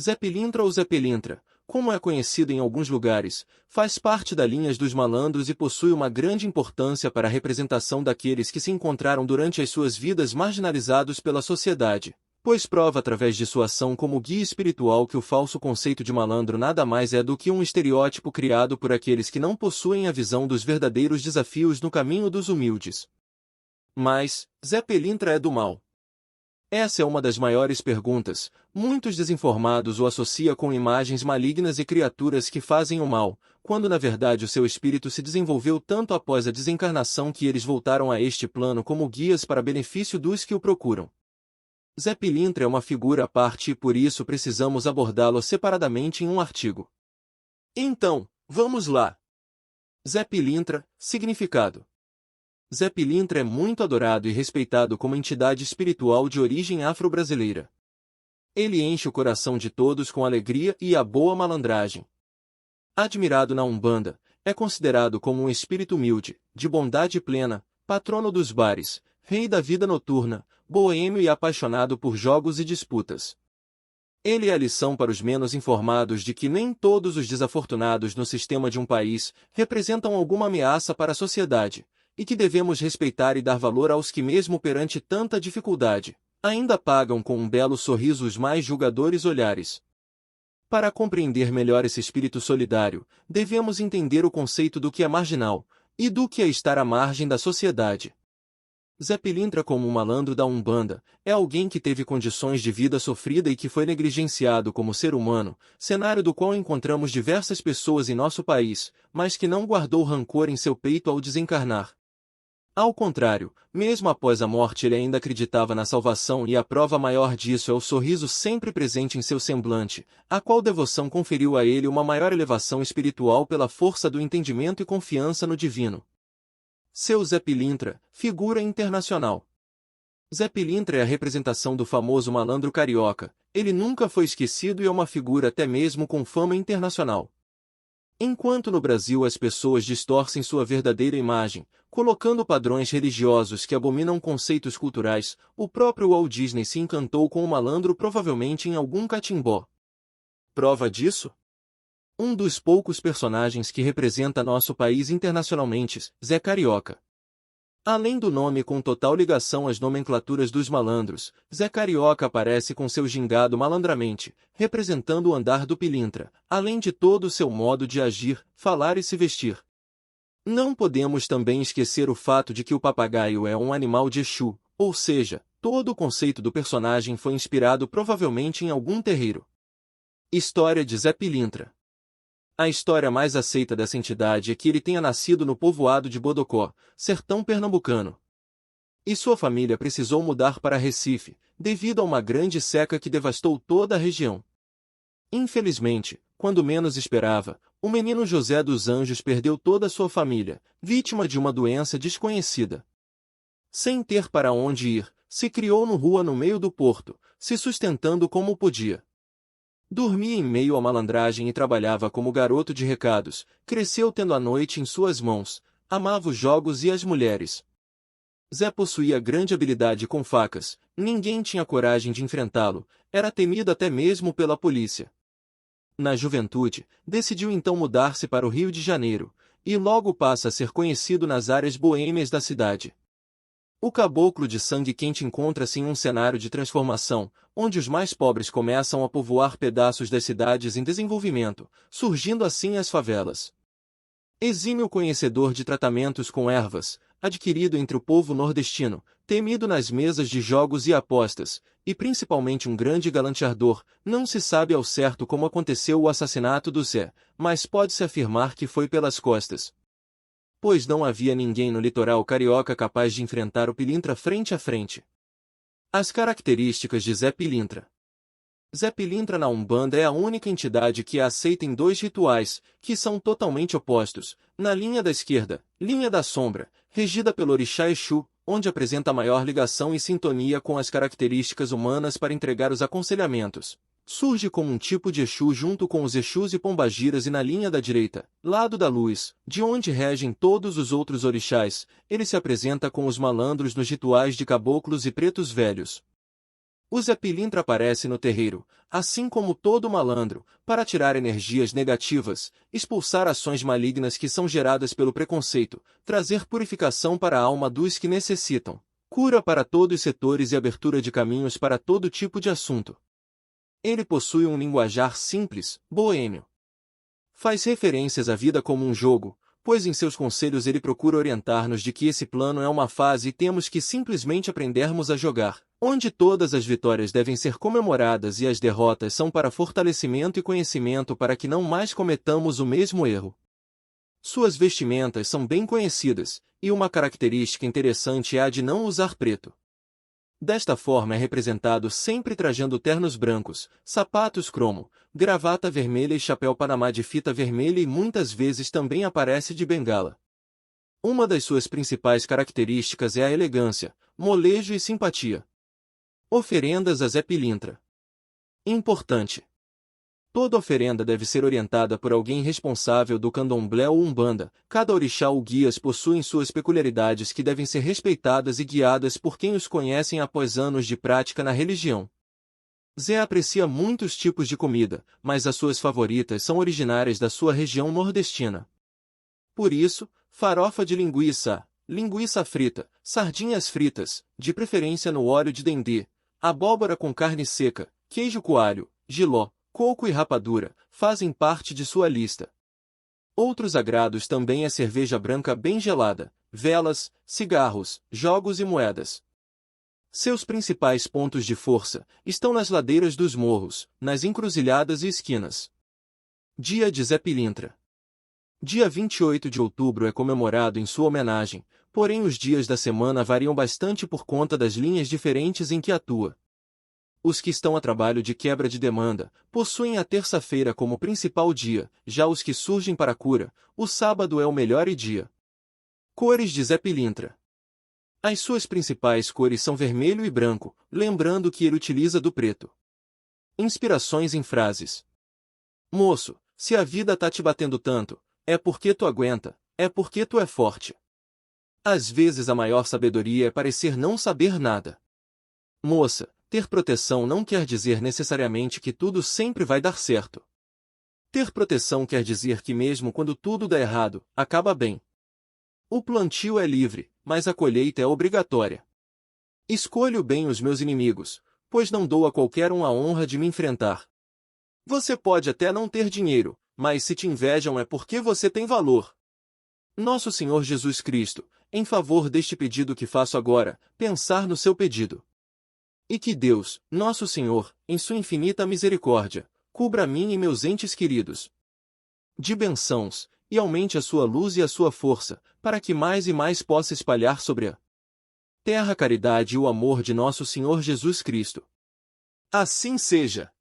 Zé Pilintra ou Zé Pelintra, como é conhecido em alguns lugares, faz parte da linha dos malandros e possui uma grande importância para a representação daqueles que se encontraram durante as suas vidas marginalizados pela sociedade, pois prova através de sua ação como guia espiritual que o falso conceito de malandro nada mais é do que um estereótipo criado por aqueles que não possuem a visão dos verdadeiros desafios no caminho dos humildes. Mas, Zé Pelintra é do mal? Essa é uma das maiores perguntas. Muitos desinformados o associam com imagens malignas e criaturas que fazem o mal, quando na verdade o seu espírito se desenvolveu tanto após a desencarnação que eles voltaram a este plano como guias para benefício dos que o procuram. Zé Pilintra é uma figura à parte e por isso precisamos abordá-lo separadamente em um artigo. Então, vamos lá. Zé Pilintra, significado. Zé Pilintra é muito adorado e respeitado como entidade espiritual de origem afro-brasileira. Ele enche o coração de todos com alegria e a boa malandragem. Admirado na Umbanda, é considerado como um espírito humilde, de bondade plena, patrono dos bares, rei da vida noturna, boêmio e apaixonado por jogos e disputas. Ele é a lição para os menos informados de que nem todos os desafortunados no sistema de um país representam alguma ameaça para a sociedade, e que devemos respeitar e dar valor aos que mesmo perante tanta dificuldade, ainda pagam com um belo sorriso os mais julgadores olhares. Para compreender melhor esse espírito solidário, devemos entender o conceito do que é marginal, e do que é estar à margem da sociedade. Zé Pilintra, como um malandro da Umbanda, é alguém que teve condições de vida sofrida e que foi negligenciado como ser humano, cenário do qual encontramos diversas pessoas em nosso país, mas que não guardou rancor em seu peito ao desencarnar. Ao contrário, mesmo após a morte ele ainda acreditava na salvação e a prova maior disso é o sorriso sempre presente em seu semblante, a qual devoção conferiu a ele uma maior elevação espiritual pela força do entendimento e confiança no divino. Seu Zé Pilintra, figura internacional. Zé Pilintra é a representação do famoso malandro carioca, ele nunca foi esquecido e é uma figura até mesmo com fama internacional. Enquanto no Brasil as pessoas distorcem sua verdadeira imagem, colocando padrões religiosos que abominam conceitos culturais, o próprio Walt Disney se encantou com o malandro provavelmente em algum catimbó. Prova disso? Um dos poucos personagens que representa nosso país internacionalmente, Zé Carioca. Além do nome com total ligação às nomenclaturas dos malandros, Zé Carioca aparece com seu gingado malandramente, representando o andar do pilintra, além de todo o seu modo de agir, falar e se vestir. Não podemos também esquecer o fato de que o papagaio é um animal de Exu, ou seja, todo o conceito do personagem foi inspirado provavelmente em algum terreiro. História de Zé Pilintra. A história mais aceita dessa entidade é que ele tenha nascido no povoado de Bodocó, sertão pernambucano. E sua família precisou mudar para Recife, devido a uma grande seca que devastou toda a região. Infelizmente, quando menos esperava, o menino José dos Anjos perdeu toda a sua família, vítima de uma doença desconhecida. Sem ter para onde ir, se criou no rua no meio do porto, se sustentando como podia. Dormia em meio à malandragem e trabalhava como garoto de recados, cresceu tendo a noite em suas mãos, amava os jogos e as mulheres. Zé possuía grande habilidade com facas, ninguém tinha coragem de enfrentá-lo, era temido até mesmo pela polícia. Na juventude, decidiu então mudar-se para o Rio de Janeiro, e logo passa a ser conhecido nas áreas boêmias da cidade. O caboclo de sangue quente encontra-se em um cenário de transformação, onde os mais pobres começam a povoar pedaços das cidades em desenvolvimento, surgindo assim as favelas. Exímio conhecedor de tratamentos com ervas, adquirido entre o povo nordestino, temido nas mesas de jogos e apostas, e principalmente um grande galanteador, não se sabe ao certo como aconteceu o assassinato do Zé, mas pode-se afirmar que foi pelas costas. Pois não havia ninguém no litoral carioca capaz de enfrentar o Pilintra frente a frente. As características de Zé Pilintra. Zé Pilintra na Umbanda é a única entidade que a aceita em dois rituais, que são totalmente opostos. Na linha da esquerda, linha da sombra, regida pelo orixá Exu, onde apresenta maior ligação e sintonia com as características humanas para entregar os aconselhamentos. Surge como um tipo de Exu junto com os Exus e Pombagiras e na linha da direita, lado da luz, de onde regem todos os outros orixás, ele se apresenta com os malandros nos rituais de caboclos e pretos velhos. O Zé Pilintra aparece no terreiro, assim como todo malandro, para tirar energias negativas, expulsar ações malignas que são geradas pelo preconceito, trazer purificação para a alma dos que necessitam, cura para todos os setores e abertura de caminhos para todo tipo de assunto. Ele possui um linguajar simples, boêmio. Faz referências à vida como um jogo, pois em seus conselhos ele procura orientar-nos de que esse plano é uma fase e temos que simplesmente aprendermos a jogar, onde todas as vitórias devem ser comemoradas e as derrotas são para fortalecimento e conhecimento para que não mais cometamos o mesmo erro. Suas vestimentas são bem conhecidas, e uma característica interessante é a de não usar preto. Desta forma é representado sempre trajando ternos brancos, sapatos cromo, gravata vermelha e chapéu panamá de fita vermelha e muitas vezes também aparece de bengala. Uma das suas principais características é a elegância, molejo e simpatia. Oferendas a Zé Pilintra. Importante. Toda oferenda deve ser orientada por alguém responsável do candomblé ou umbanda. Cada orixá ou guias possuem suas peculiaridades que devem ser respeitadas e guiadas por quem os conhecem após anos de prática na religião. Zé aprecia muitos tipos de comida, mas as suas favoritas são originárias da sua região nordestina. Por isso, farofa de linguiça, linguiça frita, sardinhas fritas, de preferência no óleo de dendê, abóbora com carne seca, queijo coalho, jiló, coco e rapadura, fazem parte de sua lista. Outros agrados também é cerveja branca bem gelada, velas, cigarros, jogos e moedas. Seus principais pontos de força estão nas ladeiras dos morros, nas encruzilhadas e esquinas. Dia de Zé Pilintra. Dia 28 de outubro é comemorado em sua homenagem, porém os dias da semana variam bastante por conta das linhas diferentes em que atua. Os que estão a trabalho de quebra de demanda possuem a terça-feira como principal dia, já os que surgem para a cura, o sábado é o melhor dia. Cores de Zé Pilintra. As suas principais cores são vermelho e branco, lembrando que ele utiliza do preto. Inspirações em frases. Moço, se a vida tá te batendo tanto, é porque tu aguenta, é porque tu é forte. Às vezes a maior sabedoria é parecer não saber nada. Moça, ter proteção não quer dizer necessariamente que tudo sempre vai dar certo. Ter proteção quer dizer que mesmo quando tudo dá errado, acaba bem. O plantio é livre, mas a colheita é obrigatória. Escolho bem os meus inimigos, pois não dou a qualquer um a honra de me enfrentar. Você pode até não ter dinheiro, mas se te invejam é porque você tem valor. Nosso Senhor Jesus Cristo, em favor deste pedido que faço agora, pensar no seu pedido. E que Deus, nosso Senhor, em sua infinita misericórdia, cubra a mim e meus entes queridos de bênçãos, e aumente a sua luz e a sua força, para que mais e mais possa espalhar sobre a terra a caridade e o amor de nosso Senhor Jesus Cristo. Assim seja.